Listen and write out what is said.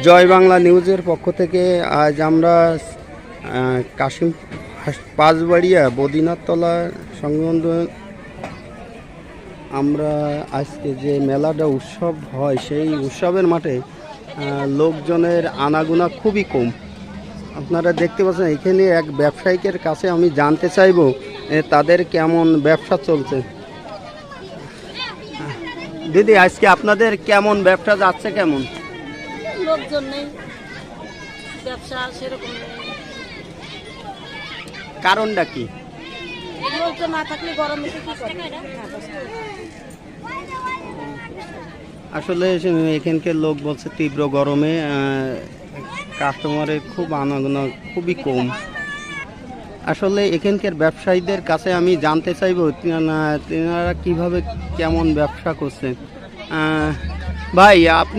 জয় বাংলা নিউজের পক্ষ থেকে আজ আমরা কাশিম পাঁচবাড়িয়া বদিনাথতলা সংলগ্ন আমরা আজকে যে মেলাটা উৎসব হয় সেই উৎসবের মাঠে লোকজনের আনাগোনা খুবই কম। আপনারা দেখতে পাচ্ছেন এখানে এক ব্যবসায়িকের কাছে আমি জানতে চাইব তাদের কেমন ব্যবসা চলছে। দিদি, আজকে আপনাদের কেমন ব্যবসা যাচ্ছে? কেমন লোকজন নেই, ব্যবসা সেরকম নেই। কারণটা কি? লোকজন না থাকলে গরমে কি করে? আসলে এখানকার লোক বলছে তীব্র গরমে কাস্টমারের খুব আনাগোনা খুবই কম। আসলে এখানকার ব্যবসায়ীদের কাছে আমি জানতে চাইব তেনারা কিভাবে কেমন ব্যবসা করছেন। ভাই, আপনি